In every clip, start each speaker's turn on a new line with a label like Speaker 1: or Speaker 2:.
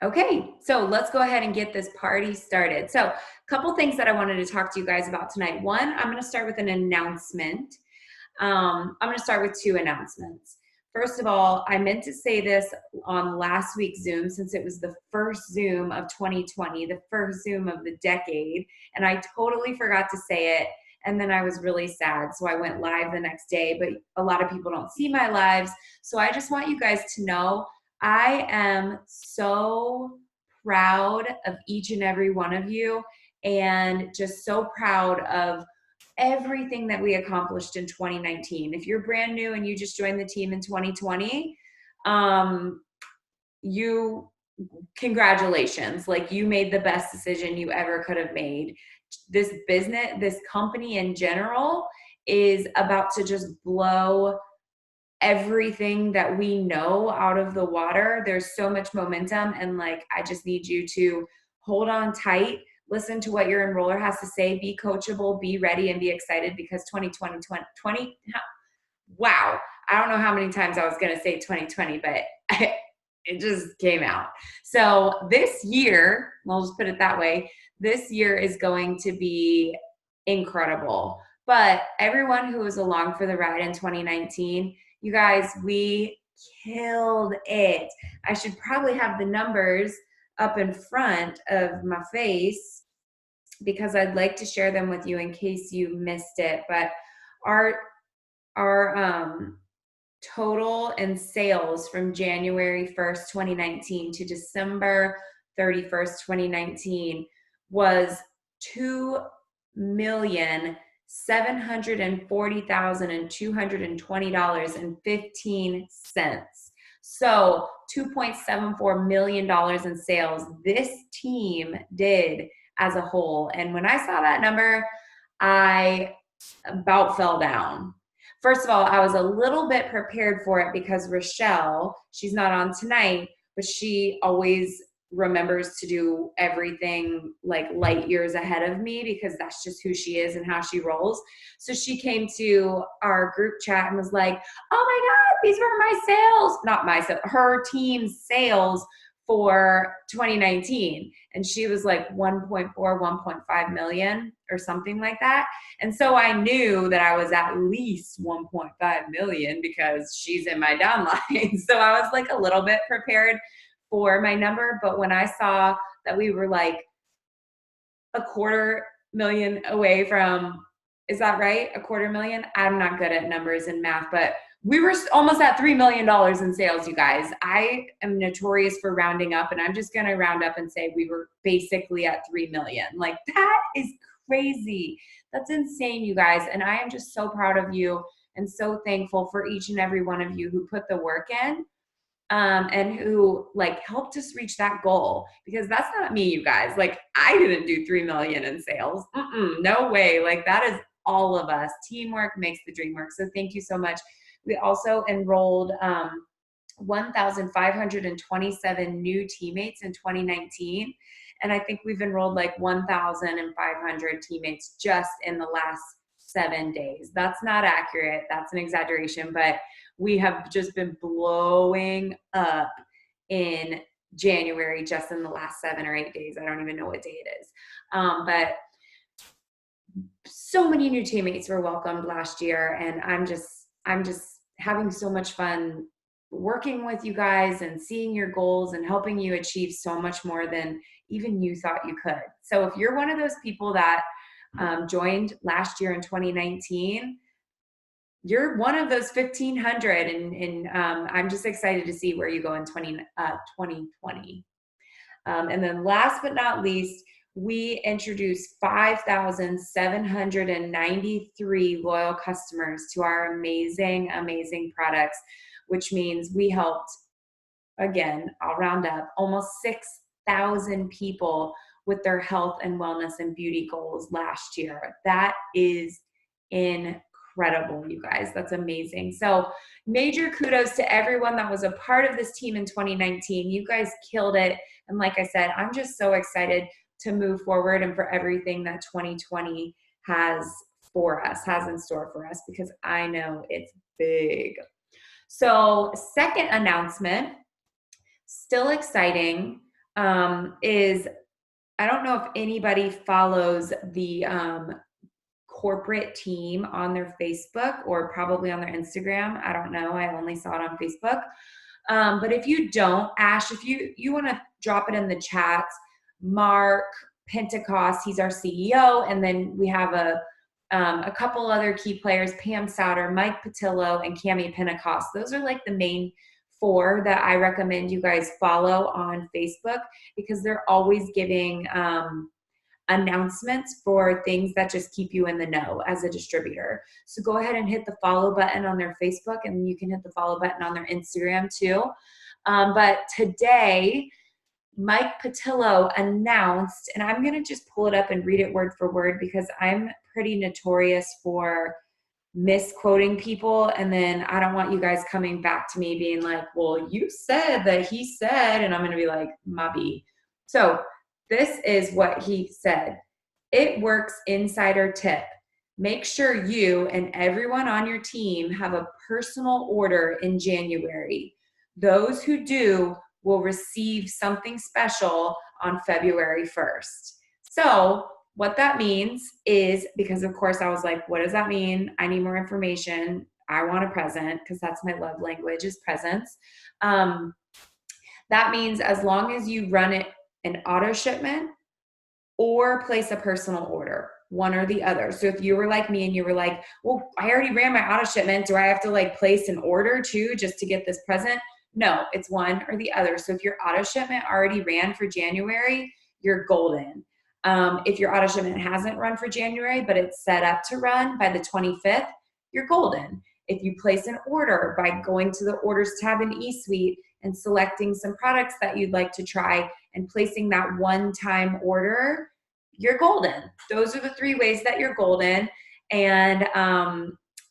Speaker 1: Okay, so let's go ahead and get this party started. So, a couple things that I wanted to talk to you guys about tonight. One, I'm going to start with an announcement. I'm going to start with two announcements. First of all, I meant to say this on last week's Zoom since it was the first Zoom of 2020, the first Zoom of the decade, and I totally forgot to say it. And then I was really sad. So I went live the next day, but a lot of people don't see my lives. So I just want you guys to know I am so proud of each and every one of you and just so proud of everything that we accomplished in 2019. If you're brand new and you just joined the team in 2020, you congratulations. Like, you made the best decision you ever could have made. This business, this company in general is about to just blow everything that we know out of the water. There's so much momentum, and like, I just need you to hold on tight, listen to what your enroller has to say, be coachable, be ready, and be excited, because 2020, wow, I don't know how many times I was going to say 2020, but it just came out. So this year, I'll just put it that way, this year is going to be incredible. But everyone who was along for the ride in 2019, you guys, we killed it. I should probably have the numbers up in front of my face because I'd like to share them with you in case you missed it. But our total in sales from January 1st, 2019 to December 31st, 2019 was $2,740,220.15. So $2.74 million in sales this team did as a whole. And when I saw that number, I about fell down. First of all, I was a little bit prepared for it because Rochelle, she's not on tonight, but she always remembers to do everything like light years ahead of me because that's just who she is and how she rolls. So she came to our group chat and was like, "Oh my God, these were my sales." Not my sales, her team's sales for 2019. And she was like 1.4, 1.5 million or something like that. And so I knew that I was at least 1.5 million because she's in my downline. So I was like a little bit prepared for my number. But when I saw that we were like a quarter million away from, is that right? A quarter million? I'm not good at numbers and math, but we were almost at $3 million in sales, you guys. I am notorious for rounding up, and I'm just going to round up and say we were basically at 3 million. Like, that is crazy. That's insane, you guys. And I am just so proud of you and so thankful for each and every one of you who put the work in, and who like helped us reach that goal, because that's not me, you guys. Like, I didn't do 3 million in sales. No way. Like, that is all of us. Teamwork makes the dream work. So thank you so much. We also enrolled 1,527 new teammates in 2019. And I think we've enrolled like 1,500 teammates just in the last 7 days. That's not accurate. That's an exaggeration, but we have just been blowing up in January just in the last 7 or 8 days. I don't even know what day it is. But so many new teammates were welcomed last year, and I'm just having so much fun working with you guys and seeing your goals and helping you achieve so much more than even you thought you could. So if you're one of those people that joined last year in 2019, you're one of those 1,500, and I'm just excited to see where you go in 2020. And then last but not least, we introduced 5,793 loyal customers to our amazing, amazing products, which means we helped, again, I'll round up, almost 6,000 people with their health and wellness and beauty goals last year. That is incredible, you guys. That's amazing. So major kudos to everyone that was a part of this team in 2019. You guys killed it. And like I said, I'm just so excited to move forward and for everything that 2020 has for us, has in store for us, because I know it's big. So second announcement, still exciting. is I don't know if anybody follows the corporate team on their Facebook or probably on their Instagram. I don't know. I only saw it on Facebook. But if you don't, Ash, if you want to drop it in the chat, Mark Pentecost, he's our CEO, and then we have a couple other key players: Pam Souter, Mike Patillo, and Cami Pentecost. Those are like the main four that I recommend you guys follow on Facebook, because they're always giving announcements for things that just keep you in the know as a distributor. So go ahead and hit the follow button on their Facebook, and you can hit the follow button on their Instagram too. But today, Mike Patillo announced, and I'm going to just pull it up and read it word for word, because I'm pretty notorious for misquoting people, and then I don't want you guys coming back to me being like, well, you said that he said, and I'm going to be like, Mabby. So this is what he said. It works insider tip. Make sure you and everyone on your team have a personal order in January. Those who do will receive something special on February 1st. So what that means is, because of course I was like, what does that mean? I need more information. I want a present, because that's my love language, is presents. That means as long as you run it an auto shipment or place a personal order, one or the other. So if you were like me and you were like, well, I already ran my auto shipment, do I have to like place an order too just to get this present? No, it's one or the other. So if your auto shipment already ran for January, you're golden. If your auto shipment hasn't run for January, but it's set up to run by the 25th, you're golden. If you place an order by going to the orders tab in eSuite and selecting some products that you'd like to try and placing that one-time order, you're golden. Those are the three ways that you're golden. And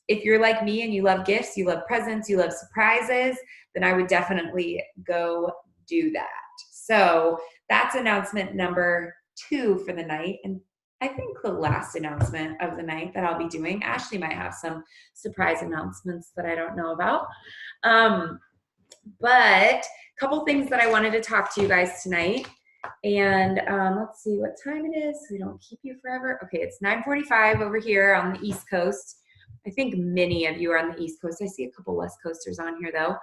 Speaker 1: if you're like me and you love gifts, you love presents, you love surprises, then I would definitely go do that. So that's announcement number 2 for the night. And I think the last announcement of the night that I'll be doing, Ashley might have some surprise announcements that I don't know about. But a couple things that I wanted to talk to you guys tonight. And let's see what time it is so we don't keep you forever. Okay, it's 9:45 over here on the East Coast. I think many of you are on the East Coast. I see a couple West Coasters on here though.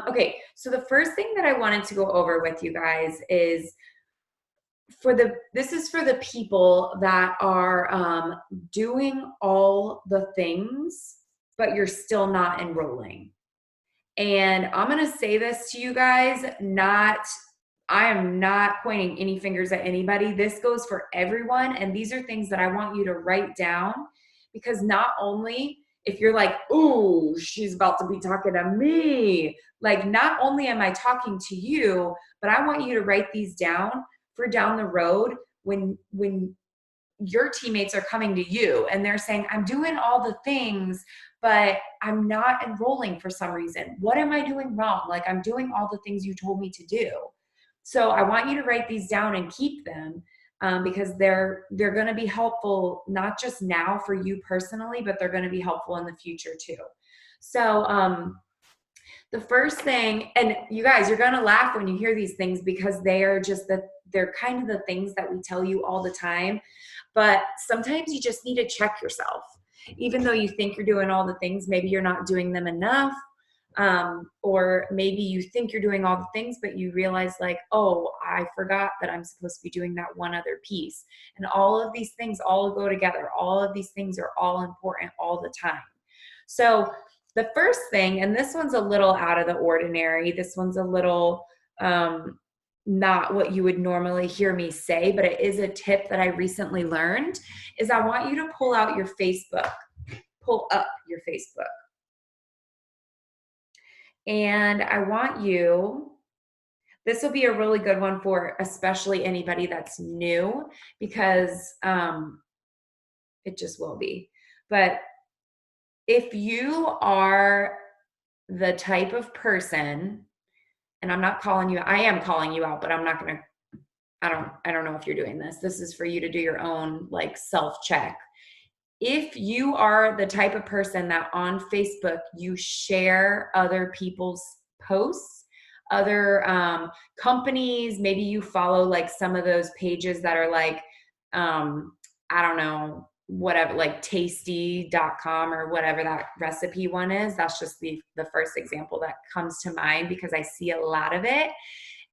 Speaker 1: Okay, so the first thing that I wanted to go over with you guys is this is for the people that are doing all the things, but you're still not enrolling. And I'm going to say this to you guys, I am not pointing any fingers at anybody. This goes for everyone. And these are things that I want you to write down, because not only if you're like, ooh, she's about to be talking to me, like not only am I talking to you, but I want you to write these down for down the road when your teammates are coming to you and they're saying, I'm doing all the things, but I'm not enrolling for some reason. What am I doing wrong? Like, I'm doing all the things you told me to do. So I want you to write these down and keep them, because they're going to be helpful, not just now for you personally, but they're going to be helpful in the future too. So the first thing, and you guys, you're going to laugh when you hear these things, because they're kind of the things that we tell you all the time. But sometimes you just need to check yourself. Even though you think you're doing all the things, maybe you're not doing them enough. Or maybe you think you're doing all the things, but you realize like, oh, I forgot that I'm supposed to be doing that one other piece. And all of these things all go together. All of these things are all important all the time. So the first thing, and this one's a little out of the ordinary, this one's a little not what you would normally hear me say, but it is a tip that I recently learned, is I want you to pull out your Facebook, pull up your Facebook. And I want you, this will be a really good one for especially anybody that's new, because it just will be. But if you are the type of person, and I'm not calling you, I am calling you out, but I'm not going to, I don't know if you're doing this. This is for you to do your own like self-check. If you are the type of person that on Facebook, you share other people's posts, other companies. Maybe you follow like some of those pages that are like, I don't know, whatever, like tasty.com or whatever that recipe one is. That's just the first example that comes to mind because I see a lot of it.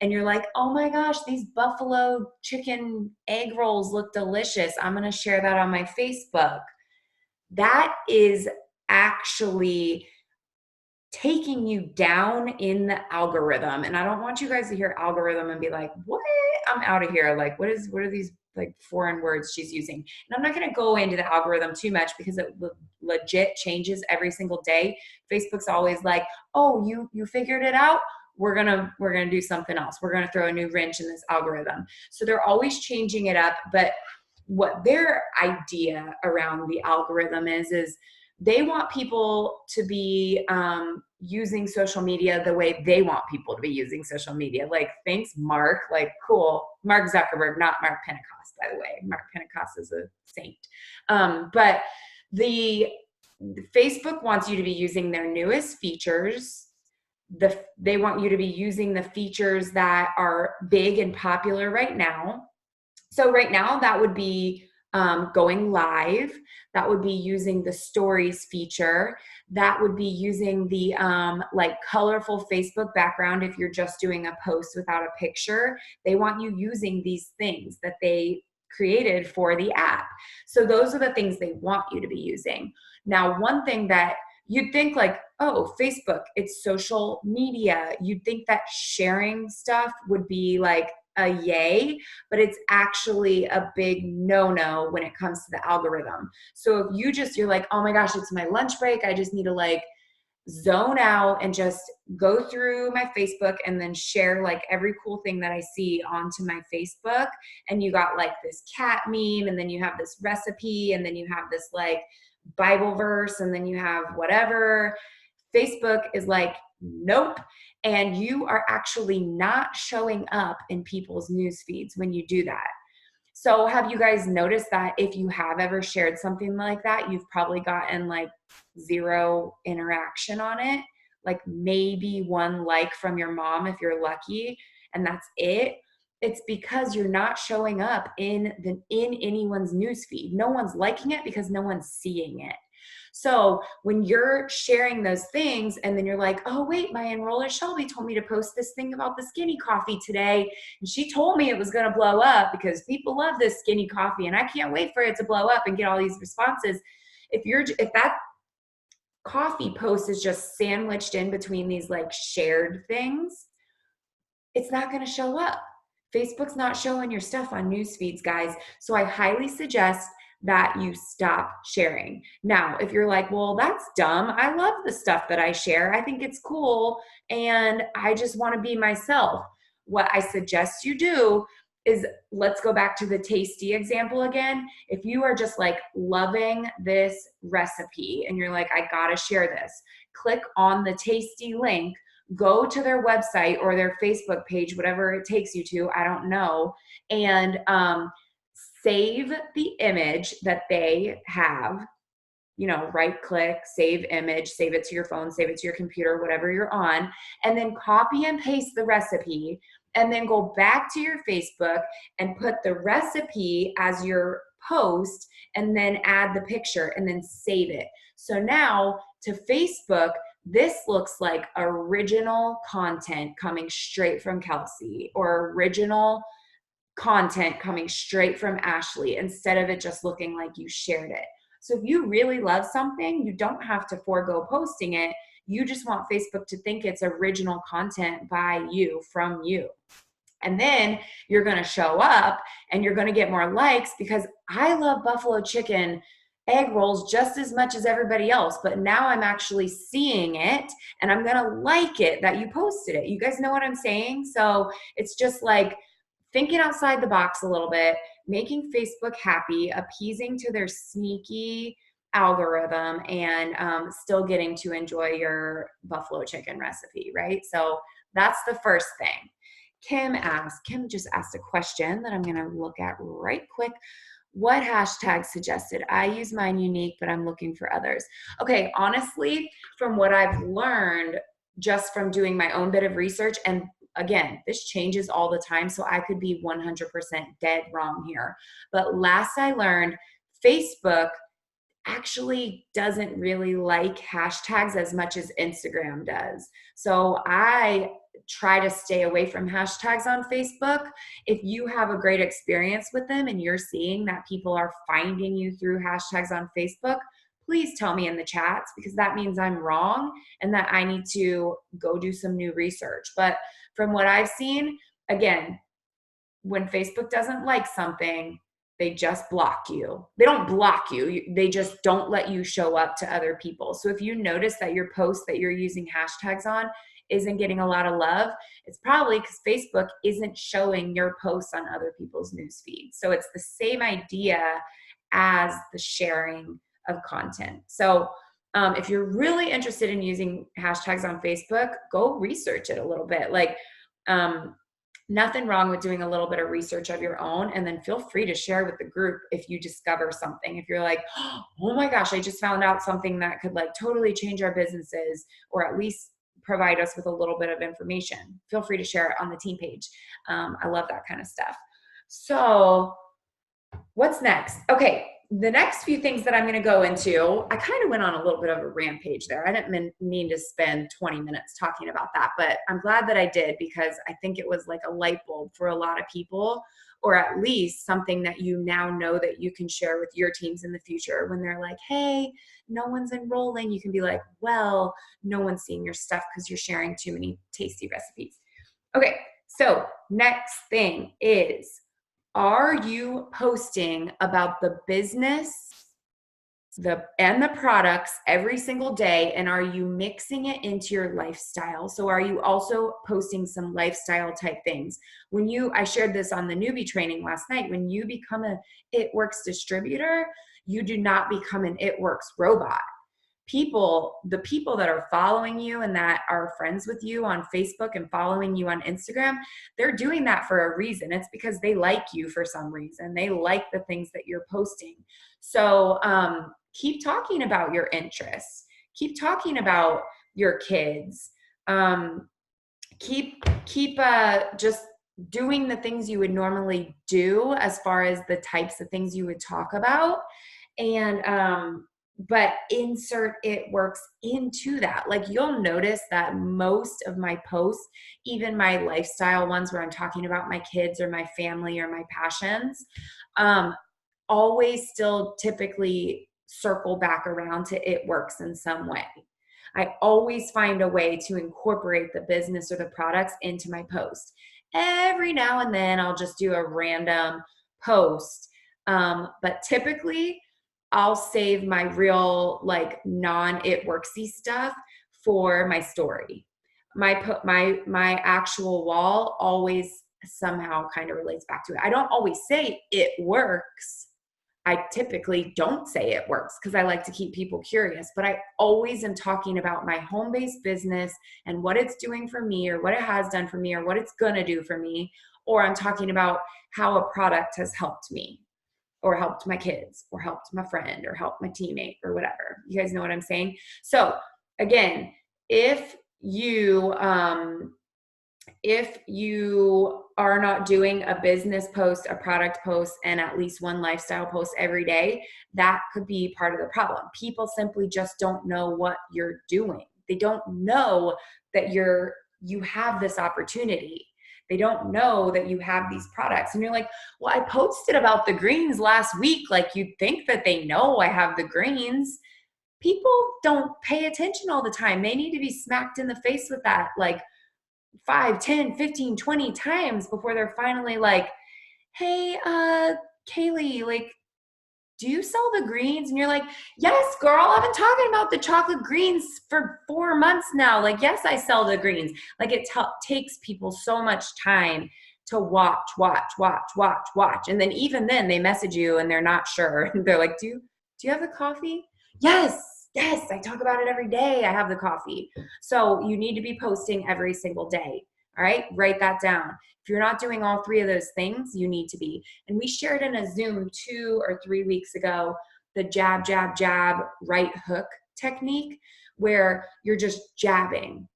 Speaker 1: And you're like, oh my gosh, these buffalo chicken egg rolls look delicious. I'm going to share that on my Facebook. That is actually taking you down in the algorithm. And I don't want you guys to hear algorithm and be like, what? I'm out of here. Like, what are these like foreign words she's using? And I'm not going to go into the algorithm too much because it legit changes every single day. Facebook's always like, oh, you figured it out. We're gonna do something else. We're gonna throw a new wrench in this algorithm. So they're always changing it up. But what their idea around the algorithm is they want people to be using social media the way they want people to be using social media. Like, thanks, Mark. Like, cool. Mark Zuckerberg, not Mark Pentecost, by the way. Mark Pentecost is a saint. But the Facebook wants you to be using their newest features. They want you to be using the features that are big and popular right now. So right now, that would be going live. That would be using the stories feature. That would be using the like colorful Facebook background if you're just doing a post without a picture. They want you using these things that they created for the app. So those are the things they want you to be using. Now, one thing that you'd think like, oh, Facebook, it's social media. You'd think that sharing stuff would be like a yay, but it's actually a big no-no when it comes to the algorithm. So if you're like, oh my gosh, it's my lunch break. I just need to like zone out and just go through my Facebook and then share like every cool thing that I see onto my Facebook. And you got like this cat meme, and then you have this recipe, and then you have this like Bible verse, and then you have whatever. Facebook is like, nope. And you are actually not showing up in people's news feeds when you do that. So have you guys noticed that if you have ever shared something like that, you've probably gotten like 0 interaction on it? Like maybe 1 like from your mom if you're lucky, and that's it. It's because you're not showing up in anyone's newsfeed. No one's liking it because no one's seeing it. So when you're sharing those things and then you're like, oh wait, my enroller Shelby told me to post this thing about the skinny coffee today, and she told me it was going to blow up because people love this skinny coffee and I can't wait for it to blow up and get all these responses. If that coffee post is just sandwiched in between these like shared things, it's not going to show up. Facebook's not showing your stuff on news feeds, guys. So I highly suggest that you stop sharing. Now, if you're like, well, that's dumb. I love the stuff that I share. I think it's cool and I just want to be myself. What I suggest you do is, let's go back to the tasty example again. If you are just like loving this recipe and you're like, I gotta share this, click on the tasty link, go to their website or their Facebook page, whatever it takes you to, I don't know, and save the image that they have. Right click, save image, save it to your phone, save it to your computer, whatever you're on, and then copy and paste the recipe, and then go back to your Facebook and put the recipe as your post, and then add the picture, and then save it. So now to Facebook, this looks like original content coming straight from Kelsey, or original content coming straight from Ashley, instead of it just looking like you shared it. So if you really love something, you don't have to forego posting it. You just want Facebook to think it's original content by you, from you. And then you're going to show up and you're going to get more likes, because I love buffalo chicken egg rolls just as much as everybody else, but now I'm actually seeing it and I'm going to like it that you posted it. You guys know what I'm saying? So it's just like thinking outside the box a little bit, making Facebook happy, appeasing to their sneaky algorithm, and still getting to enjoy your buffalo chicken recipe, right? So that's the first thing. Kim just asked a question that I'm going to look at right quick. What hashtag suggested? I use mine unique, but I'm looking for others. Okay, honestly, from what I've learned, just from doing my own bit of research. And again, this changes all the time, so I could be 100% dead wrong here. But last I learned, Facebook actually doesn't really like hashtags as much as Instagram does. So I try to stay away from hashtags on Facebook. If you have a great experience with them and you're seeing that people are finding you through hashtags on Facebook, please tell me in the chats, because that means I'm wrong and that I need to go do some new research. But from what I've seen, again, when Facebook doesn't like something, they just block you. They don't block you. They just don't let you show up to other people. So if you notice that your post that you're using hashtags on isn't getting a lot of love, it's probably because Facebook isn't showing your posts on other people's news feeds. So it's the same idea as the sharing of content. So if you're really interested in using hashtags on Facebook, go research it a little bit. Like, nothing wrong with doing a little bit of research of your own, and then feel free to share with the group if you discover something. If you're like, oh my gosh, I just found out something that could like totally change our businesses, or at least provide us with a little bit of information, feel free to share it on the team page. I love that kind of stuff. So what's next? Okay, the next few things that I'm going to go into, I kind of went on a little bit of a rampage there. I didn't mean to spend 20 minutes talking about that, but I'm glad that I did, because I think it was like a light bulb for a lot of people, or at least something that you now know that you can share with your teams in the future. When they're like, hey, no one's enrolling, you can be like, well, no one's seeing your stuff because you're sharing too many tasty recipes. Okay, so next thing is, are you posting about the business and the products every single day, and are you mixing it into your lifestyle? So are you also posting some lifestyle type things? I shared this on the newbie training last night, when you become a It Works distributor, you do not become an It Works robot. The people that are following you and that are friends with you on Facebook and following you on Instagram, they're doing that for a reason. It's because they like you for some reason. They like the things that you're posting. So keep talking about your interests. Keep talking about your kids. Keep just doing the things you would normally do as far as the types of things you would talk about. And but insert It Works into that. Like, you'll notice that most of my posts, even my lifestyle ones where I'm talking about my kids or my family or my passions, always still typically circle back around to It Works in some way. I always find a way to incorporate the business or the products into my post. Every now and then I'll just do a random post. But typically I'll save my real, like, non-It Worksy stuff for my story. My actual wall always somehow kind of relates back to it. I don't always say it works. I typically don't say it works because I like to keep people curious, but I always am talking about my home-based business and what it's doing for me, or what it has done for me, or what it's going to do for me. Or I'm talking about how a product has helped me, or helped my kids, or helped my friend, or helped my teammate, or whatever. You guys know what I'm saying? So again, if you are not doing a business post, a product post, and at least one lifestyle post every day, that could be part of the problem. People simply just don't know what you're doing. They don't know that you have this opportunity. They don't know that you have these products. And you're like, well, I posted about the greens last week. Like, you'd think that they know I have the greens. People don't pay attention all the time. They need to be smacked in the face with that, like 5, 10, 15, 20 times before they're finally like, hey, Kaylee, like, do you sell the greens? And you're like, yes, girl, I've been talking about the chocolate greens for 4 months now. Like, yes, I sell the greens. Like, it takes people so much time to watch. And then even then they message you and they're not sure. They're like, do you have the coffee? Yes, I talk about it every day. I have the coffee. So you need to be posting every single day. All right, write that down. If you're not doing all 3 of those things, you need to be. And we shared in a Zoom 2 or 3 weeks ago the jab, right hook technique, where you're just jabbing.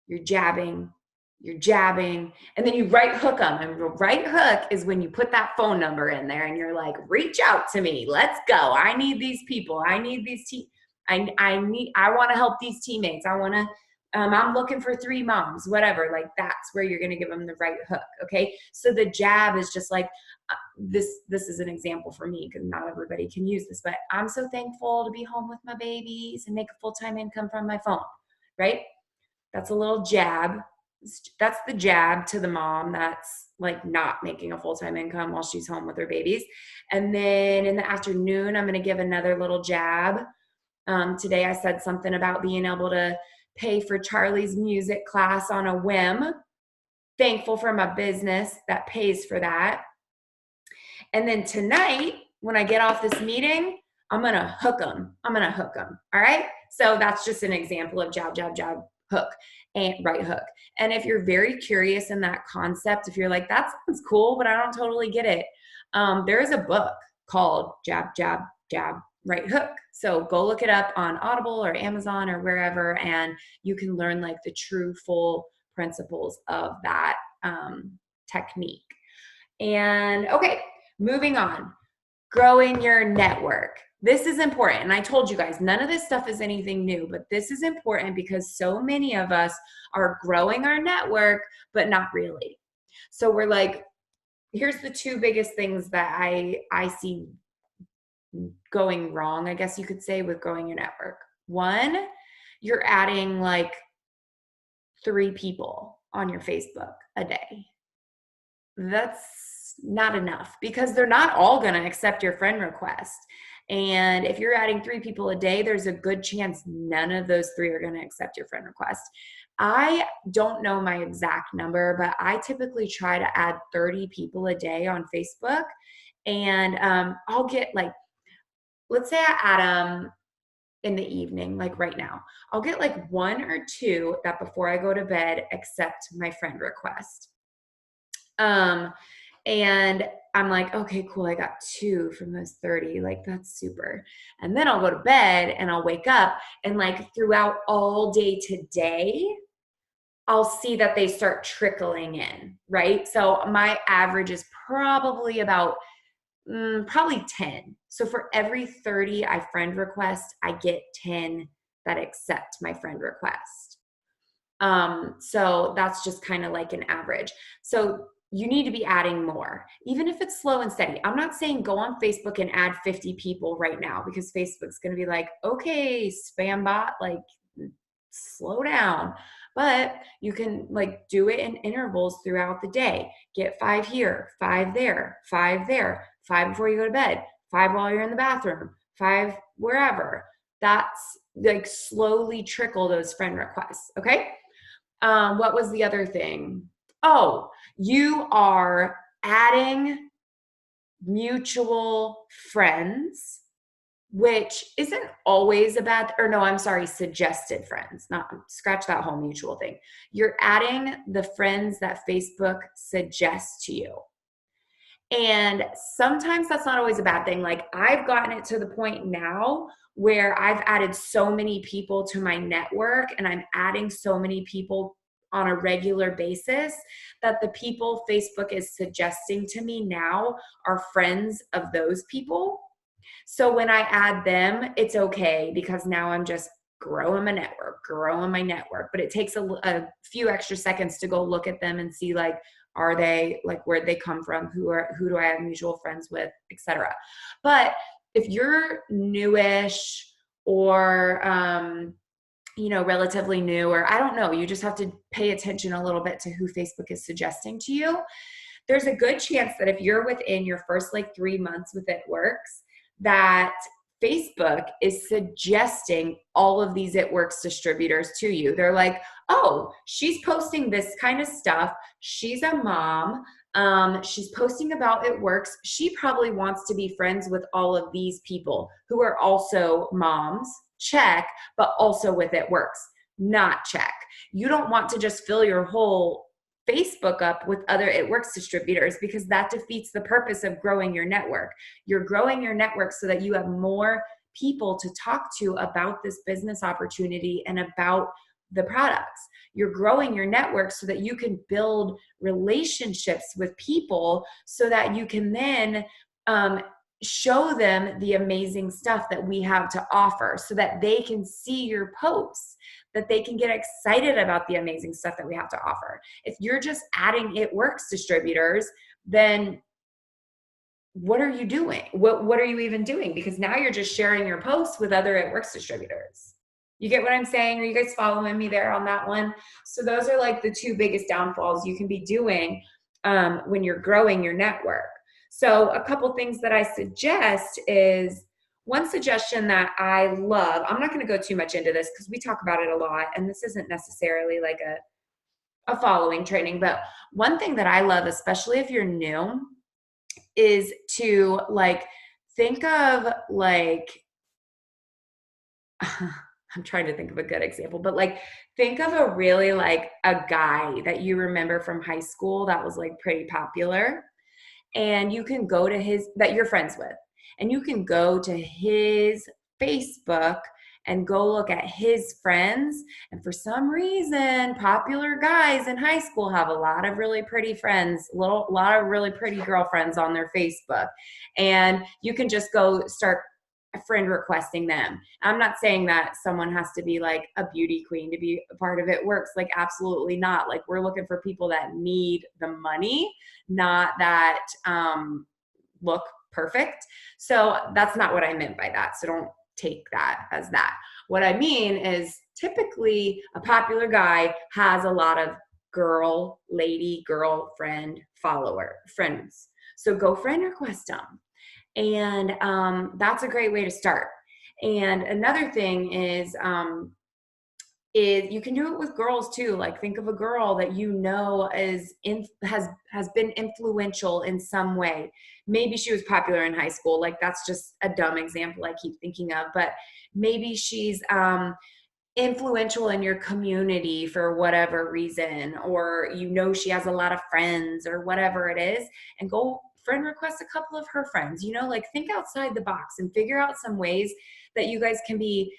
Speaker 1: you're jabbing, you're jabbing, and then you right hook them. And right hook is when you put that phone number in there and you're like, reach out to me. Let's go. I need these people. I need these I want to help these teammates. I'm looking for 3 moms, whatever. Like that's where you're going to give them the right hook. Okay. So the jab is just like, this is an example for me because not everybody can use this, but I'm so thankful to be home with my babies and make a full-time income from my phone, right? That's a little jab. That's the jab to the mom that's like not making a full-time income while she's home with her babies. And then in the afternoon, I'm going to give another little jab. Today I said something about being able to pay for Charlie's music class on a whim. Thankful for my business that pays for that. And then tonight, when I get off this meeting, I'm going to hook them. I'm going to hook them. All right. So that's just an example of jab, jab, jab, hook, and right hook. And if you're very curious in that concept, if you're like, that sounds cool, but I don't totally get it. There is a book called Jab, Jab, Jab, Right Hook. So go look it up on Audible or Amazon or wherever, and you can learn like the true full principles of that technique. And okay, moving on, growing your network. This is important. And I told you guys, none of this stuff is anything new, but this is important because so many of us are growing our network, but not really. So we're like, here's the 2 biggest things that I see going wrong, I guess you could say, with growing your network. 1, you're adding like 3 people on your Facebook a day. That's not enough because they're not all going to accept your friend request. And if you're adding 3 people a day, there's a good chance none of those 3 are going to accept your friend request. I don't know my exact number, but I typically try to add 30 people a day on Facebook. And I'll get like, let's say I add them in the evening, like right now. I'll get like 1 or 2 that before I go to bed accept my friend request. And I'm like, okay, cool. I got 2 from those 30. Like, that's super. And then I'll go to bed and I'll wake up and like throughout all day today, I'll see that they start trickling in, right? So my average is probably about probably 10. So for every 30 I friend request, I get 10 that accept my friend request. So that's just kind of like an average. So you need to be adding more, even if it's slow and steady. I'm not saying go on Facebook and add 50 people right now because Facebook's going to be like, okay, spam bot, like slow down. But you can like do it in intervals throughout the day. Get 5 here, 5 there, 5 there, 5 before you go to bed, 5 while you're in the bathroom, 5 wherever. That's like slowly trickle those friend requests. Okay. What was the other thing? Oh, you are adding mutual friends, which isn't always a bad, or no, I'm sorry, suggested friends, not scratch that whole mutual thing. You're adding the friends that Facebook suggests to you. And sometimes that's not always a bad thing. Like I've gotten it to the point now where I've added so many people to my network and I'm adding so many people on a regular basis that the people Facebook is suggesting to me now are friends of those people. So when I add them, it's okay because now I'm just growing my network, but it takes a few extra seconds to go look at them and see like, are they like, where'd they come from? Who do I have mutual friends with, etc. But if you're newish or, relatively new, or I don't know, you just have to pay attention a little bit to who Facebook is suggesting to you. There's a good chance that if you're within your first like 3 months with It Works, that Facebook is suggesting all of these It Works distributors to you. They're like, oh, she's posting this kind of stuff. She's a mom. She's posting about It Works. She probably wants to be friends with all of these people who are also moms, check, but also with It Works, not check. You don't want to just fill your whole Facebook up with other It Works distributors because that defeats the purpose of growing your network. You're growing your network so that you have more people to talk to about this business opportunity and about the products. You're growing your network so that you can build relationships with people so that you can then show them the amazing stuff that we have to offer so that they can see your posts, that they can get excited about the amazing stuff that we have to offer. If you're just adding It Works distributors, then what are you doing? What are you even doing? Because now you're just sharing your posts with other It Works distributors. You get what I'm saying? Are you guys following me there on that one? So those are like the two biggest downfalls you can be doing when you're growing your network. So a couple things that I suggest is, one suggestion that I love, I'm not going to go too much into this because we talk about it a lot, and this isn't necessarily like a following training, but one thing that I love, especially if you're new, is to like think of like I'm trying to think of a good example, but like think of a really like a guy that you remember from high school that was like pretty popular, and you can go to his, that you're friends with, and you can go to his Facebook and go look at his friends. And for some reason, popular guys in high school have a lot of really pretty friends, lot of really pretty girlfriends on their Facebook. And you can just go start friend requesting them. I'm not saying that someone has to be like a beauty queen to be a part of It Works. Like, absolutely not. Like, we're looking for people that need the money, not that look perfect. So that's not what I meant by that. So don't take that as that. What I mean is, typically a popular guy has a lot of girlfriend friends. So go friend request them. And that's a great way to start. And another thing is you can do it with girls too. Like, think of a girl that you know has been influential in some way. Maybe she was popular in high school. Like, that's just a dumb example I keep thinking of. But maybe she's influential in your community for whatever reason, or you know she has a lot of friends or whatever it is, and go friend request a couple of her friends. Like, think outside the box and figure out some ways that you guys can be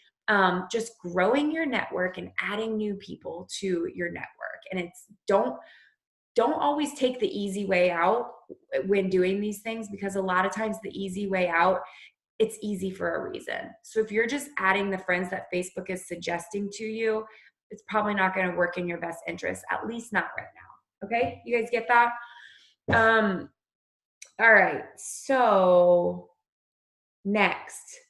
Speaker 1: just growing your network and adding new people to your network. And it's don't always take the easy way out when doing these things, because a lot of times the easy way out, it's easy for a reason. So if you're just adding the friends that Facebook is suggesting to you, it's probably not going to work in your best interest, at least not right now. Okay, you guys get that? All right, so next,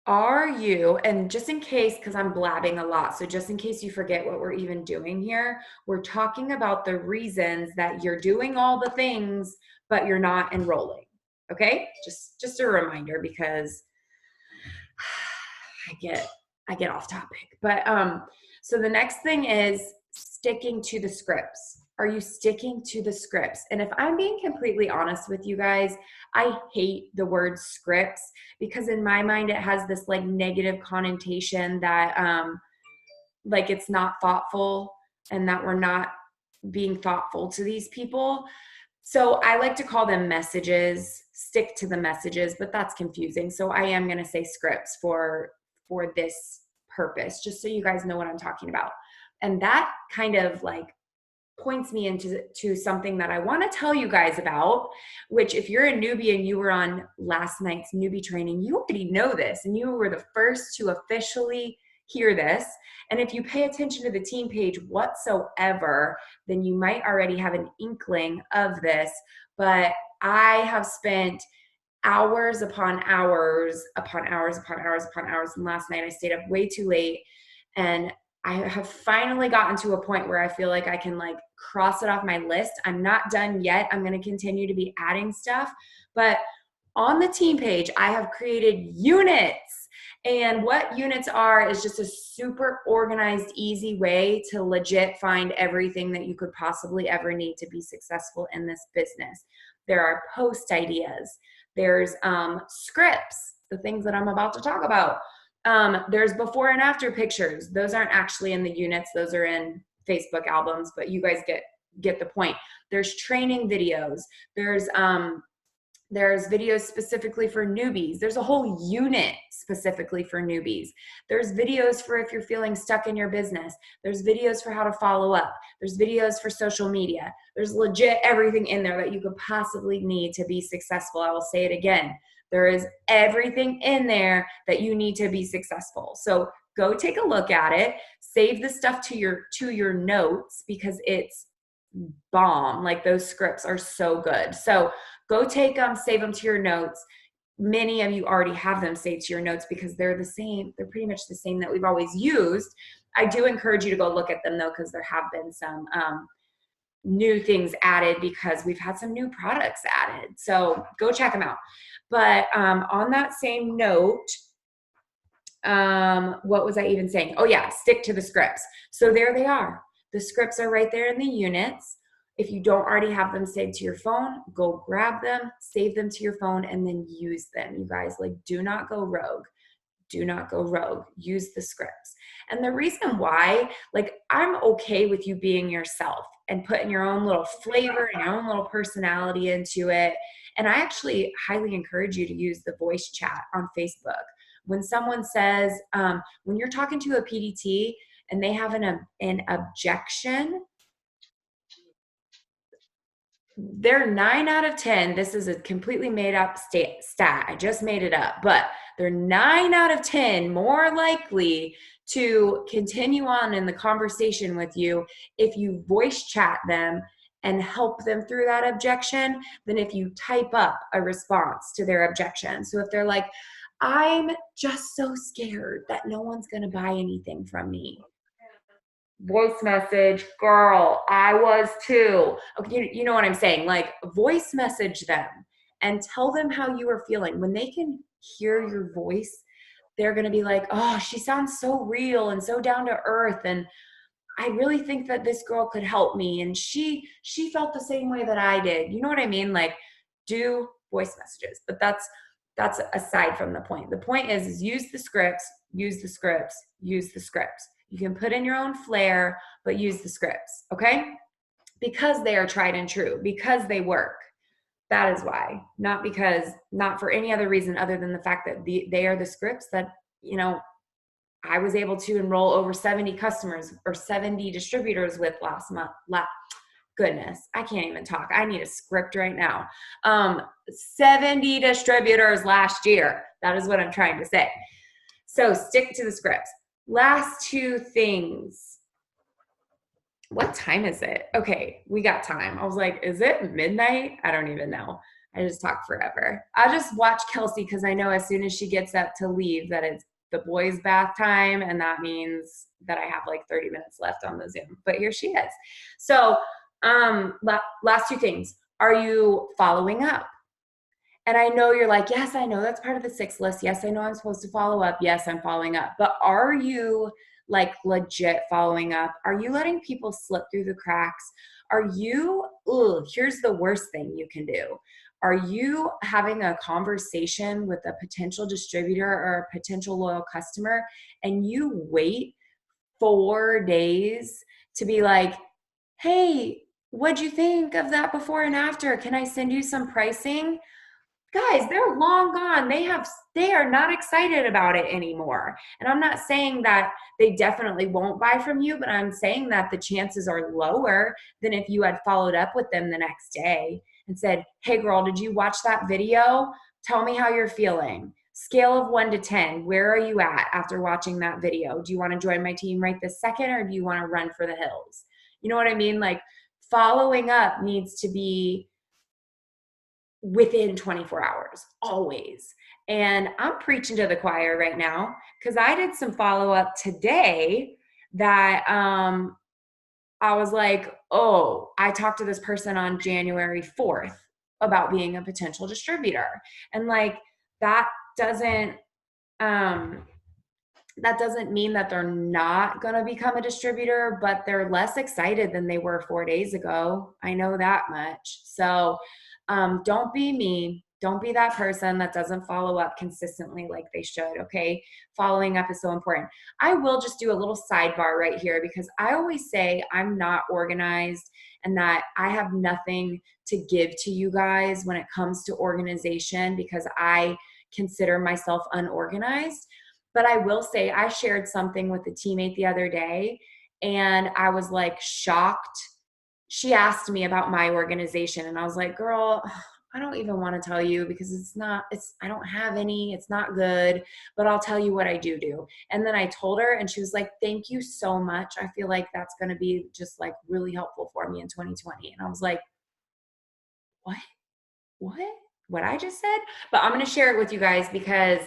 Speaker 1: are you, and just in case, because I'm blabbing a lot, so just in case you forget what we're even doing here, we're talking about the reasons that you're doing all the things, but you're not enrolling. Okay, just a reminder, because I get off topic. But so the next thing is sticking to the scripts. Are you sticking to the scripts? And if I'm being completely honest with you guys, I hate the word scripts, because in my mind it has this like negative connotation that like it's not thoughtful, and that we're not being thoughtful to these people. So I like to call them messages, stick to the messages, but that's confusing. So I am going to say scripts for this purpose, just so you guys know what I'm talking about. And that kind of like points me into something that I want to tell you guys about, which, if you're a newbie and you were on last night's newbie training, you already know this, and you were the first to officially hear this. And if you pay attention to the team page whatsoever, then you might already have an inkling of this. But I have spent hours upon hours upon hours upon hours upon hours. And last night I stayed up way too late, and I have finally gotten to a point where I feel like I can like cross it off my list. I'm not done yet. I'm going to continue to be adding stuff, but on the team page, I have created units. And what units are is just a super organized, easy way to legit find everything that you could possibly ever need to be successful in this business. There are post ideas. There's scripts, the things that I'm about to talk about. There's before and after pictures. Those aren't actually in the units. Those are in Facebook albums, but you guys get the point. There's training videos. There's There's videos specifically for newbies. There's a whole unit specifically for newbies. There's videos for if you're feeling stuck in your business. There's videos for how to follow up. There's videos for social media. There's legit everything in there that you could possibly need to be successful. I will say it again. There is everything in there that you need to be successful. So go take a look at it. Save the stuff to your notes because it's bomb. Like those scripts are so good. So go take them, save them to your notes. Many of you already have them saved to your notes because they're the same. They're pretty much the same that we've always used. I do encourage you to go look at them though, because there have been some new things added because we've had some new products added. So go check them out. But on that same note, what was I even saying? Oh yeah, stick to the scripts. So there they are. The scripts are right there in the units. If you don't already have them saved to your phone, go grab them, save them to your phone, and then use them. You guys, like, do not go rogue. Do not go rogue. Use the scripts. And the reason why, like, I'm okay with you being yourself and putting your own little flavor and your own little personality into it. And I actually highly encourage you to use the voice chat on Facebook. When someone says, when you're talking to a PDT and they have an objection, they're 9 out of 10. This is a completely made up stat. I just made it up, but they're 9 out of 10 more likely to continue on in the conversation with you if you voice chat them and help them through that objection than if you type up a response to their objection. So if they're like, I'm just so scared that no one's going to buy anything from me. Voice message, girl, I was too. Okay, you know what I'm saying? Like, voice message them and tell them how you are feeling. When they can hear your voice, they're going to be like, oh, she sounds so real and so down to earth. And I really think that this girl could help me. And she felt the same way that I did. You know what I mean? Like, do voice messages. But that's aside from the point. The point is use the scripts, use the scripts, use the scripts. You can put in your own flair, but use the scripts, okay? Because they are tried and true, because they work. That is why, not for any other reason other than the fact that they are the scripts that, you know, I was able to enroll over 70 customers or 70 distributors with last month. Goodness, I can't even talk. I need a script right now. 70 distributors last year. That is what I'm trying to say. So stick to the scripts. Last two things. What time is it? Okay, we got time. I was like, is it midnight? I don't even know. I just talk forever. I'll just watch Kelsey because I know as soon as she gets up to leave that it's the boys' bath time, and that means that I have like 30 minutes left on the Zoom. But here she is. So last two things. Are you following up? And I know you're like, yes, I know that's part of the 6 list. Yes, I know I'm supposed to follow up. Yes, I'm following up. But are you like legit following up? Are you letting people slip through the cracks? Are you, here's the worst thing you can do. Are you having a conversation with a potential distributor or a potential loyal customer and you wait 4 days to be like, hey, what'd you think of that before and after? Can I send you some pricing? Guys, they're long gone. They are not excited about it anymore. And I'm not saying that they definitely won't buy from you, but I'm saying that the chances are lower than if you had followed up with them the next day and said, hey girl, did you watch that video? Tell me how you're feeling. Scale of 1 to 10, where are you at after watching that video? Do you want to join my team right this second, or do you want to run for the hills? You know what I mean? Like, following up needs to be within 24 hours, always. And I'm preaching to the choir right now because I did some follow-up today that I was like, oh, I talked to this person on January 4th about being a potential distributor. And like, that doesn't mean that they're not going to become a distributor, but they're less excited than they were 4 days ago. I know that much. So don't be me. Don't be that person that doesn't follow up consistently like they should, okay? Following up is so important. I will just do a little sidebar right here because I always say I'm not organized and that I have nothing to give to you guys when it comes to organization because I consider myself unorganized. But I will say I shared something with a teammate the other day and I was like shocked. She asked me about my organization and I was like, girl, I don't even want to tell you because I don't have any, it's not good, but I'll tell you what I do. And then I told her and she was like, thank you so much. I feel like that's going to be just like really helpful for me in 2020. And I was like, what? What I just said? But I'm going to share it with you guys because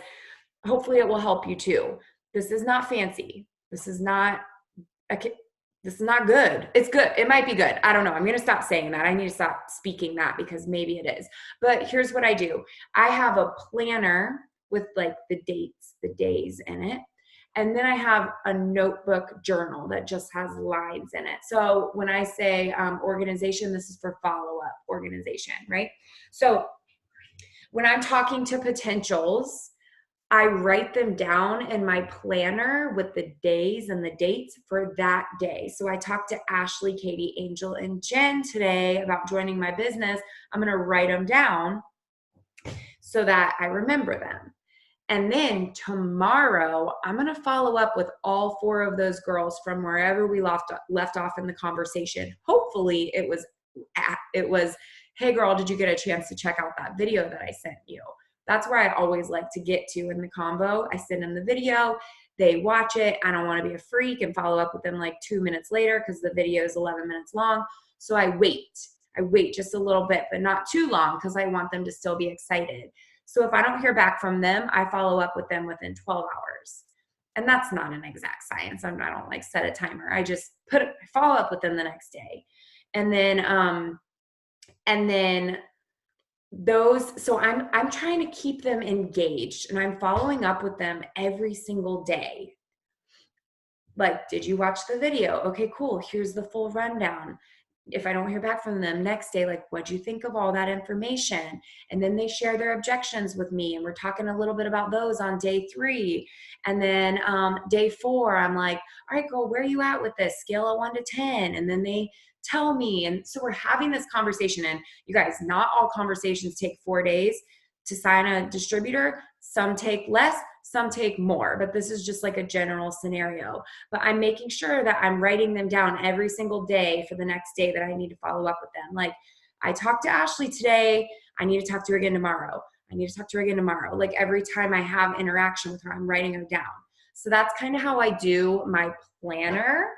Speaker 1: hopefully it will help you too. This is not fancy. This is not good. It's good. It might be good. I don't know. I'm going to stop saying that. I need to stop speaking that because maybe it is. But here's what I do. I have a planner with like the dates, the days in it. And then I have a notebook journal that just has lines in it. So when I say organization, this is for follow-up organization, right? So when I'm talking to potentials, I write them down in my planner with the days and the dates for that day. So I talked to Ashley, Katie, Angel, and Jen today about joining my business. I'm going to write them down so that I remember them. And then tomorrow, I'm going to follow up with all 4 of those girls from wherever we left off in the conversation. Hopefully it was, hey girl, did you get a chance to check out that video that I sent you? That's where I always like to get to in the convo. I send them the video, they watch it. I don't want to be a freak and follow up with them like 2 minutes later because the video is 11 minutes long. So I wait just a little bit, but not too long because I want them to still be excited. So if I don't hear back from them, I follow up with them within 12 hours. And that's not an exact science. I don't like set a timer. I just follow up with them the next day. And then those, so I'm trying to keep them engaged and I'm following up with them every single day. Like, did you watch the video? Okay, cool. Here's the full rundown. If I don't hear back from them next day, like, what'd you think of all that information? And then they share their objections with me. And we're talking a little bit about those on day 3. And then day 4, I'm like, all right, girl, where are you at with this? Scale of 1 to 10. And then they tell me. And so we're having this conversation. And you guys, not all conversations take 4 days to sign a distributor. Some take less, some take more, but this is just like a general scenario. But I'm making sure that I'm writing them down every single day for the next day that I need to follow up with them. Like, I talked to Ashley today, I need to talk to her again tomorrow. I need to talk to her again tomorrow. Like, every time I have interaction with her, I'm writing her down. So that's kind of how I do my planner.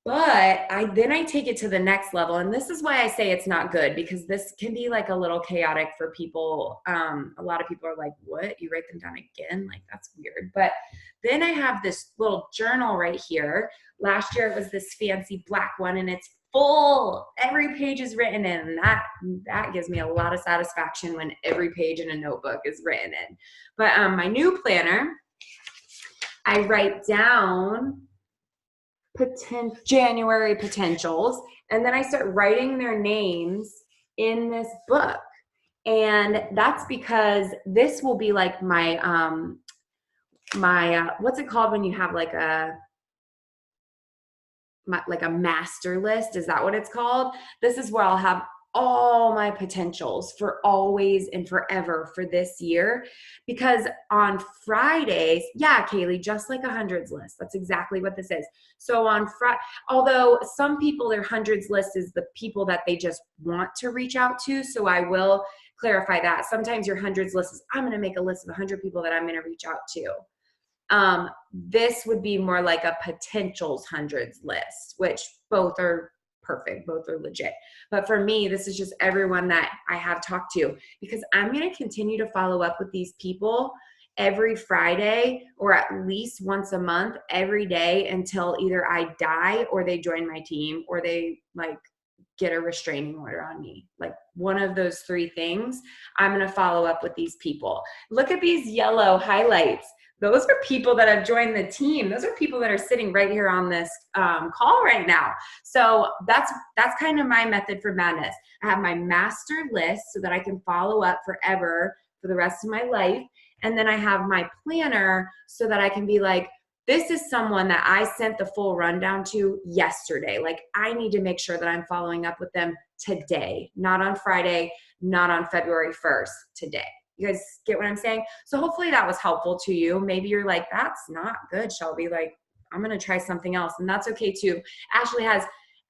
Speaker 1: But then I take it to the next level. And this is why I say it's not good, because this can be like a little chaotic for people. A lot of people are like, what? You write them down again? Like, that's weird. But then I have this little journal right here. Last year it was this fancy black one and it's full. Every page is written in. And that gives me a lot of satisfaction when every page in a notebook is written in. But my new planner, I write down January potentials, and then I start writing their names in this book. And that's because this will be like my what's it called when you have like a master list? Is that what it's called? This is where I'll have all my potentials for always and forever for this year. Because on Fridays, yeah, Kaylee, just like a hundreds list. That's exactly what this is. So on Friday, although some people, their hundreds list is the people that they just want to reach out to. So I will clarify that. Sometimes your hundreds list is, I'm going to make a list of 100 people that I'm going to reach out to. This would be more like a potentials hundreds list, which both are perfect. Both are legit. But for me, this is just everyone that I have talked to, because I'm going to continue to follow up with these people every Friday or at least once a month, every day until either I die or they join my team or they like get a restraining order on me. Like, one of those three things, I'm going to follow up with these people. Look at these yellow highlights. Those are people that have joined the team. Those are people that are sitting right here on this call right now. So that's kind of my method for madness. I have my master list so that I can follow up forever for the rest of my life. And then I have my planner so that I can be like, this is someone that I sent the full rundown to yesterday. Like, I need to make sure that I'm following up with them today, not on Friday, not on February 1st, today. You guys get what I'm saying? So hopefully that was helpful to you. Maybe you're like, that's not good, Shelby. Like, I'm going to try something else. And that's okay too. Ashley, I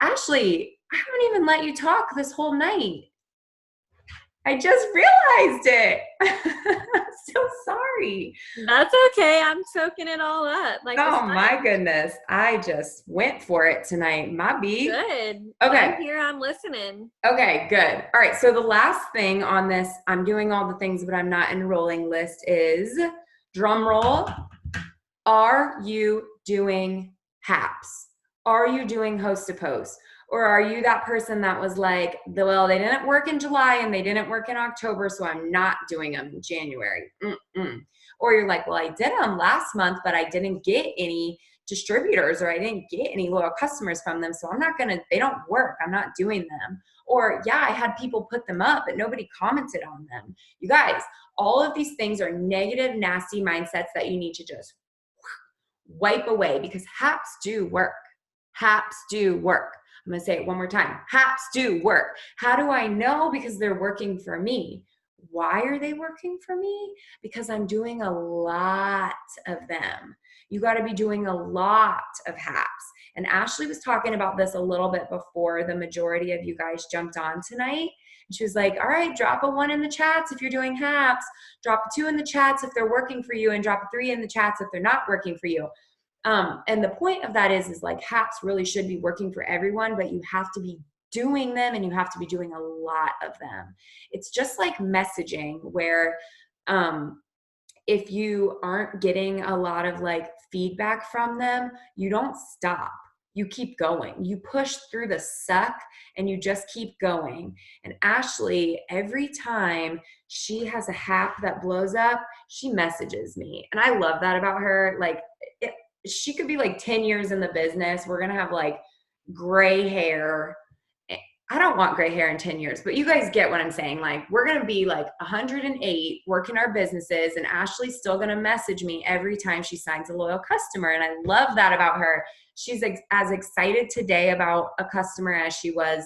Speaker 1: haven't even let you talk this whole night. I just realized it. I'm so sorry.
Speaker 2: That's okay. I'm soaking it all up. Like,
Speaker 1: oh my goodness. I just went for it tonight. My B.
Speaker 2: Good.
Speaker 1: Okay.
Speaker 2: I'm here. I'm listening.
Speaker 1: Okay, good. All right. So the last thing on this, I'm doing all the things, but I'm not enrolling list is, drum roll. Are you doing HAPs? Are you doing host to post? Or are you that person that was like, well, they didn't work in July and they didn't work in October, so I'm not doing them in January. Or you're like, well, I did them last month, but I didn't get any distributors or I didn't get any loyal customers from them, so they don't work. I'm not doing them. Or yeah, I had people put them up, but nobody commented on them. You guys, all of these things are negative, nasty mindsets that you need to just wipe away, because HAPs do work. HAPs do work. I'm going to say it one more time. HAPs do work. How do I know? Because they're working for me. Why are they working for me? Because I'm doing a lot of them. You got to be doing a lot of HAPs. And Ashley was talking about this a little bit before the majority of you guys jumped on tonight. And she was like, all right, drop a 1 in the chats if you're doing HAPs, drop a 2 in the chats if they're working for you, and drop a 3 in the chats if they're not working for you. And the point of that is like, HAPs really should be working for everyone, but you have to be doing them and you have to be doing a lot of them. It's just like messaging where, if you aren't getting a lot of like feedback from them, you don't stop. You keep going. You push through the suck and you just keep going. And Ashley, every time she has a HAP that blows up, she messages me. And I love that about her. Like, she could be like 10 years in the business. We're going to have like gray hair. I don't want gray hair in 10 years, but you guys get what I'm saying. Like, we're going to be like 108 working our businesses, and Ashley's still going to message me every time she signs a loyal customer. And I love that about her. She's as excited today about a customer as she was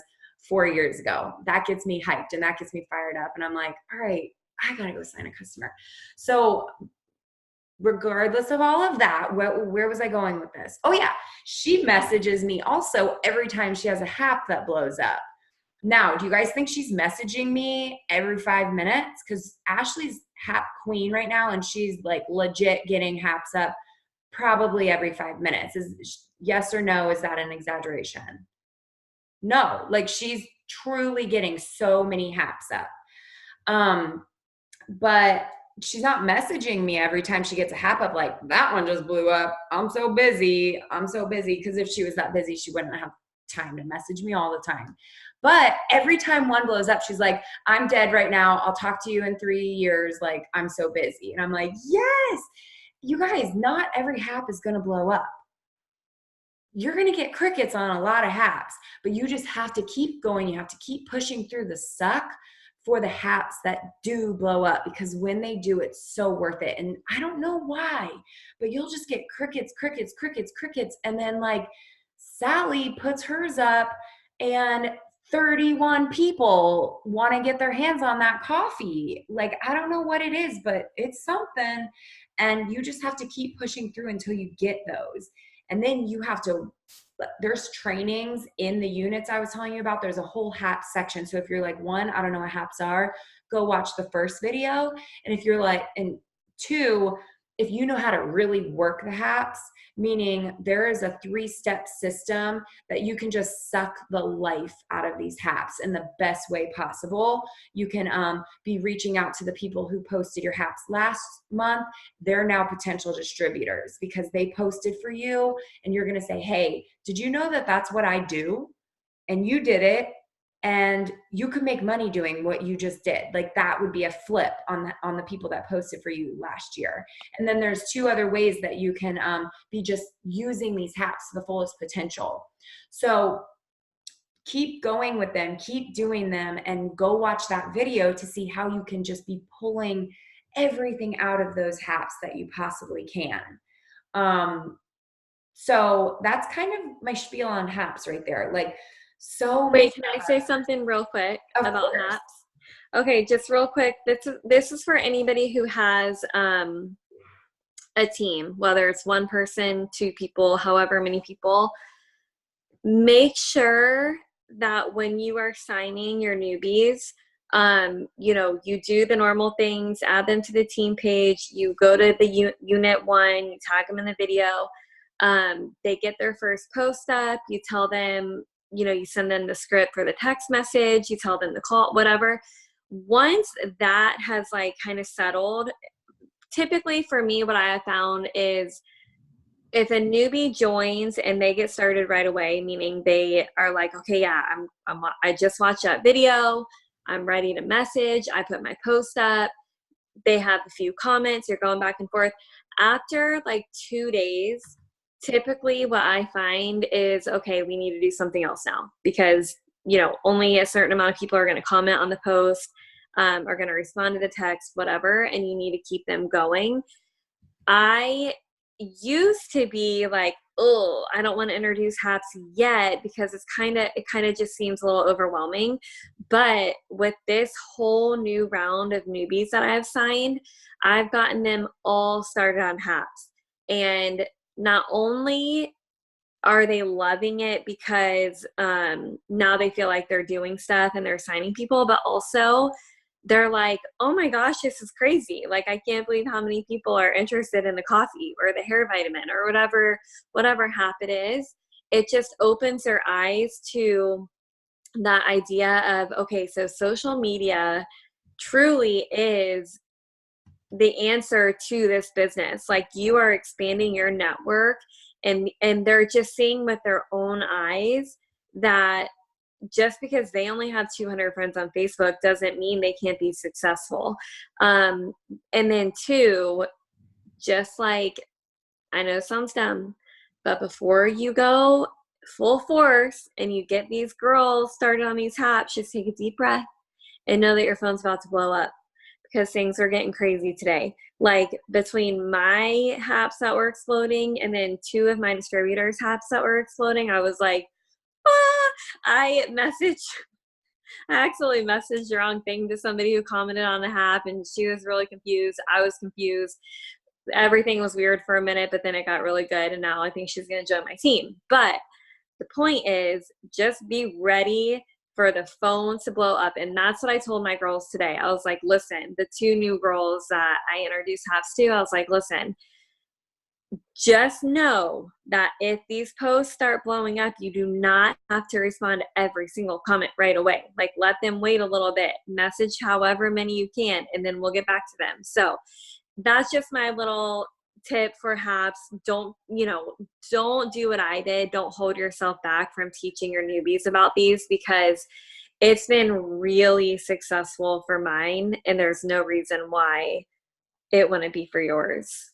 Speaker 1: 4 years ago. That gets me hyped and that gets me fired up. And I'm like, all right, I got to go sign a customer. So regardless of all of that, where was I going with this? Oh yeah, she messages me also every time she has a HAP that blows up. Now, do you guys think she's messaging me every 5 minutes? Because Ashley's HAP queen right now, and she's like legit getting HAPs up probably every 5 minutes. Yes or no, is that an exaggeration? No, like, she's truly getting so many HAPs up. But she's not messaging me every time she gets a HAP up like, that one just blew up. I'm so busy. Because if she was that busy, she wouldn't have time to message me all the time. But every time one blows up, she's like, I'm dead right now. I'll talk to you in 3 years. Like, I'm so busy. And I'm like, yes, you guys, not every HAP is going to blow up. You're going to get crickets on a lot of HAPs, but you just have to keep going. You have to keep pushing through the suck for the HAPs that do blow up, because when they do, it's so worth it. And I don't know why, but you'll just get crickets. And then like Sally puts hers up and 31 people want to get their hands on that coffee. Like, I don't know what it is, but it's something. And you just have to keep pushing through until you get those. And then you have to, there's trainings in the units I was telling you about. There's a whole HAP section. So if you're like, 1, I don't know what HAPs are, go watch the first video. And if you're like, and 2, if you know how to really work the HAPs, meaning there is a 3-step system that you can just suck the life out of these HAPs in the best way possible. You can be reaching out to the people who posted your HAPs last month. They're now potential distributors because they posted for you, and you're going to say, hey, did you know that that's what I do? And you did it. and you could make money doing what you just did. Like that would be a flip on the people that posted for you last year. And then there's two other ways that you can be just using these hacks to the fullest potential. So keep going with them, keep doing them, and go watch that video to see how you can just be pulling everything out of those hacks that you possibly can. So that's kind of my spiel on haps right there. Like so many.
Speaker 2: Wait, can I say something real quick
Speaker 1: Of
Speaker 2: about
Speaker 1: course.
Speaker 2: haps? Okay, just real quick. This is for anybody who has a team, whether it's one person, two people, however many people. Make sure that when you are signing your newbies, you do the normal things, add them to the team page, you go to the unit one, you tag them in the video, they get their first post up, you tell them, you send them the script for the text message, you tell them the call, whatever. Once that has like kind of settled, typically for me, what I have found is if a newbie joins and they get started right away, meaning they are like, okay, yeah, I just watched that video, I'm ready to message, I put my post up, they have a few comments, you're going back and forth. After like 2 days, typically what I find is, okay, we need to do something else now because, only a certain amount of people are going to comment on the post, are going to respond to the text, whatever, and you need to keep them going. I used to be like, oh, I don't want to introduce haps yet because it kind of just seems a little overwhelming. But with this whole new round of newbies that I've signed, I've gotten them all started on haps. And not only are they loving it because now they feel like they're doing stuff and they're signing people, but also they're like, oh my gosh, this is crazy. Like, I can't believe how many people are interested in the coffee or the hair vitamin or whatever hap it is. It just opens their eyes to that idea of, okay, so social media truly is the answer to this business. Like, you are expanding your network, and they're just seeing with their own eyes that just because they only have 200 friends on Facebook doesn't mean they can't be successful. And then two, just like, I know it sounds dumb, but before you go full force and you get these girls started on these haps, just take a deep breath and know that your phone's about to blow up because things are getting crazy today. Like, between my haps that were exploding and then two of my distributors' haps that were exploding, I was like, I actually messaged the wrong thing to somebody who commented on the hap, and she was really confused. I was confused. Everything was weird for a minute, but then it got really good, and now I think she's going to join my team. But the point is, just be ready for the phone to blow up. And that's what I told my girls today. I was like, listen, the two new girls that I introduced haps to, I was like, listen, just know that if these posts start blowing up, you do not have to respond to every single comment right away. Like, let them wait a little bit, message however many you can, and then we'll get back to them. So that's just my little tip for haps. Don't do what I did. Don't hold yourself back from teaching your newbies about these, because it's been really successful for mine, and there's no reason why it wouldn't be for yours.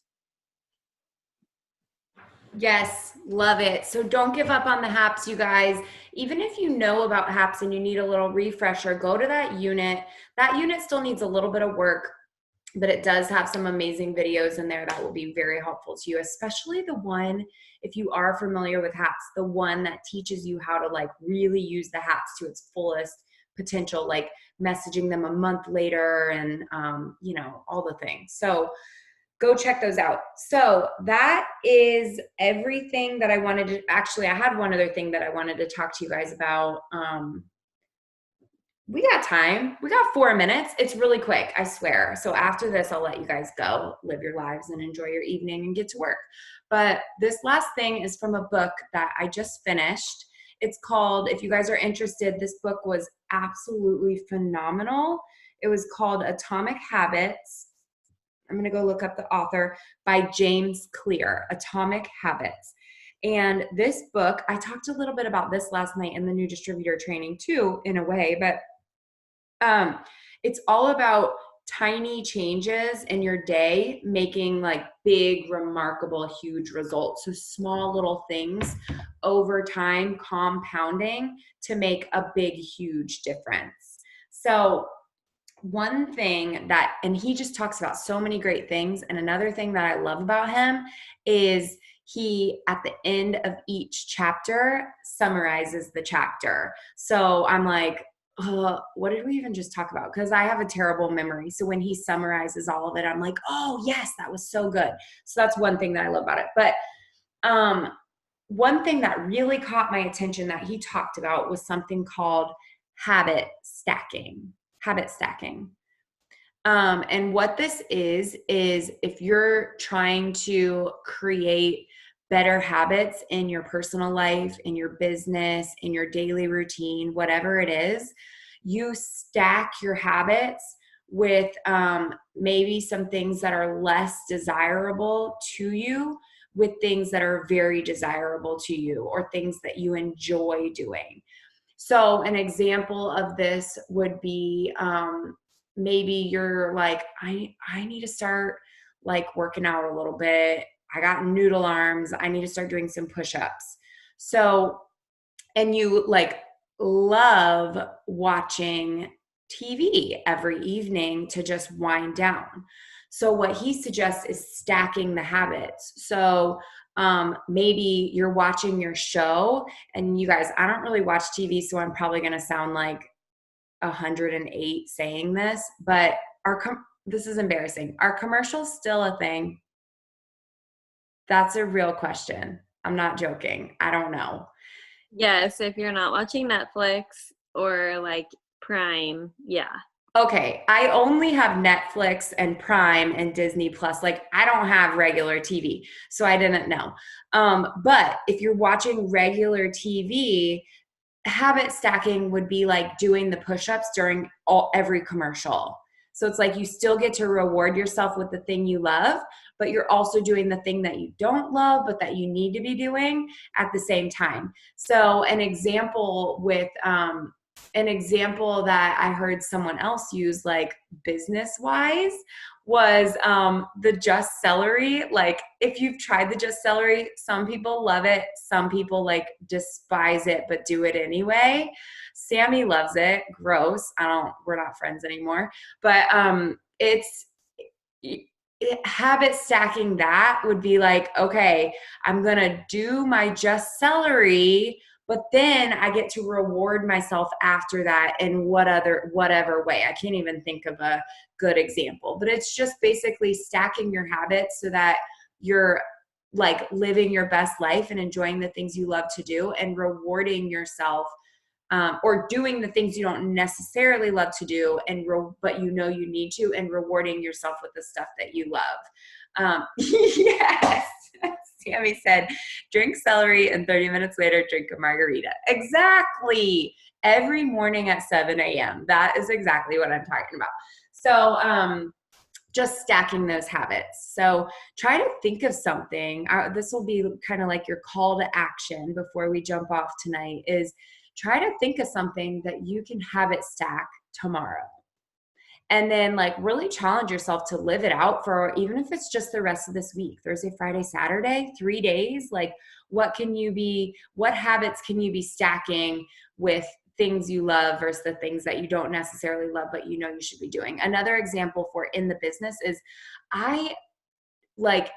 Speaker 1: Yes, love it. So don't give up on the haps, you guys. Even if you know about haps and you need a little refresher, go to that unit. That unit still needs a little bit of work, but it does have some amazing videos in there that will be very helpful to you, especially the one, if you are familiar with haps, the one that teaches you how to like really use the haps to its fullest potential, like messaging them a month later and, all the things. So go check those out. So that is everything that I wanted to, actually, I had one other thing that I wanted to talk to you guys about. We got time. We got 4 minutes. It's really quick, I swear. So after this, I'll let you guys go, live your lives and enjoy your evening and get to work. But this last thing is from a book that I just finished. It's called, if you guys are interested, this book was absolutely phenomenal. It was called Atomic Habits. I'm going to go look up the author, by James Clear, Atomic Habits. And this book, I talked a little bit about this last night in the new distributor training too, in a way, but it's all about tiny changes in your day making like big, remarkable, huge results. So small little things over time compounding to make a big, huge difference. So one thing that, and he just talks about so many great things. And another thing that I love about him is he, at the end of each chapter, summarizes the chapter. So I'm like, what did we even just talk about? Because I have a terrible memory. So when he summarizes all of it, I'm like, oh, yes, that was so good. So that's one thing that I love about it. But one thing that really caught my attention that he talked about was something called habit stacking. Habit stacking. And what this is if you're trying to create better habits in your personal life, in your business, in your daily routine, whatever it is, you stack your habits with maybe some things that are less desirable to you with things that are very desirable to you or things that you enjoy doing. So an example of this would be maybe you're like, I need to start like working out a little bit. I got noodle arms. I need to start doing some push-ups. So, and you like love watching TV every evening to just wind down. So what he suggests is stacking the habits. So maybe you're watching your show, and you guys, I don't really watch TV, so I'm probably going to sound like 108 saying this, but this is embarrassing. Are commercials still a thing? That's a real question. I'm not joking. I don't know.
Speaker 2: Yes, if you're not watching Netflix or like Prime, yeah.
Speaker 1: Okay, I only have Netflix and Prime and Disney Plus. Like, I don't have regular TV, so I didn't know. But if you're watching regular TV, habit stacking would be like doing the push-ups during every commercial. So it's like you still get to reward yourself with the thing you love, but you're also doing the thing that you don't love, but that you need to be doing at the same time. So an example that I heard someone else use, like business wise, was the just celery. Like, if you've tried the just celery, some people love it, some people like despise it but do it anyway. Sammy loves it. Gross. We're not friends anymore. But habit stacking that would be like, okay, I'm gonna do my just celery, but then I get to reward myself after that in whatever way. I can't even think of a good example, but it's just basically stacking your habits so that you're like living your best life and enjoying the things you love to do and rewarding yourself, or doing the things you don't necessarily love to do but you know you need to, and rewarding yourself with the stuff that you love. Yes. Sammy said, drink celery and 30 minutes later, drink a margarita. Exactly. Every morning at 7 a.m. That is exactly what I'm talking about. So just stacking those habits. So try to think of something. This will be kind of like your call to action before we jump off tonight, is try to think of something that you can habit stack tomorrow. And then like really challenge yourself to live it out for, even if it's just the rest of this week, Thursday, Friday, Saturday, 3 days. Like, what habits can you be stacking with things you love versus the things that you don't necessarily love, but you know you should be doing. Another example for in the business is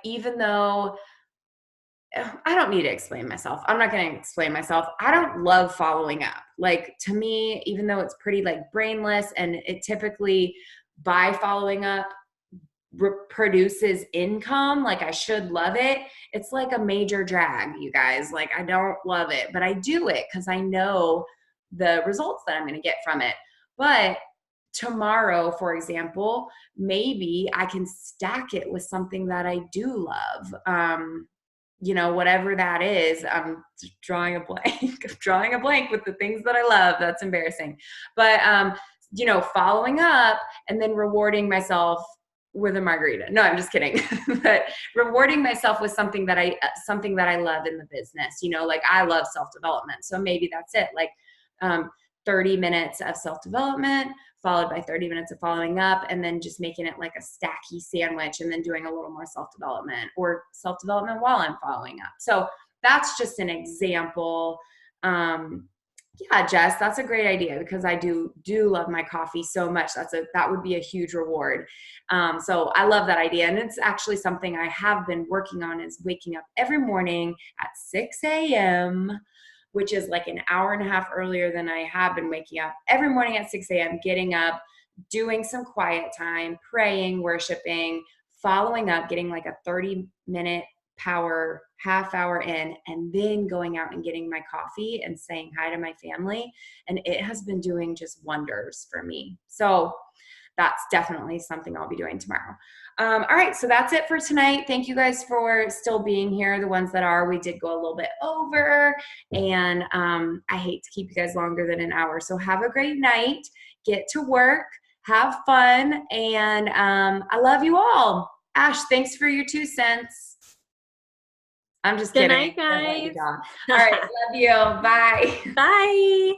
Speaker 1: even though I don't need to explain myself. I'm not going to explain myself. I don't love following up. Like, to me, even though it's pretty like brainless, and it typically by following up produces income, like I should love it. It's like a major drag, you guys. Like, I don't love it, but I do it because I know the results that I'm going to get from it. But tomorrow, for example, maybe I can stack it with something that I do love. Whatever that is. I'm drawing a blank. I'm drawing a blank with the things that I love. That's embarrassing. But following up and then rewarding myself with a margarita. No, I'm just kidding. But rewarding myself with something that I love in the business, you know, like I love self-development. So maybe that's it. Like, 30 minutes of self-development followed by 30 minutes of following up, and then just making it like a stacky sandwich, and then doing a little more self-development or self-development while I'm following up. So that's just an example. Yeah, Jess, that's a great idea, because I do love my coffee so much. That would be a huge reward. So I love that idea, and it's actually something I have been working on, is waking up every morning at 6 a.m., which is like an hour and a half earlier than I have been waking up every morning at 6 a.m., getting up, doing some quiet time, praying, worshiping, following up, getting like a 30-minute power half hour in, and then going out and getting my coffee and saying hi to my family. And it has been doing just wonders for me. So that's definitely something I'll be doing tomorrow. All right, so that's it for tonight. Thank you guys for still being here. The ones that are, we did go a little bit over, and I hate to keep you guys longer than an hour. So have a great night. Get to work. Have fun. And I love you all. Ash, thanks for your 2 cents. I'm just
Speaker 2: Good
Speaker 1: kidding.
Speaker 2: night,
Speaker 1: I won't let you
Speaker 2: guys.
Speaker 1: talk. All right, love you. Bye.
Speaker 2: Bye.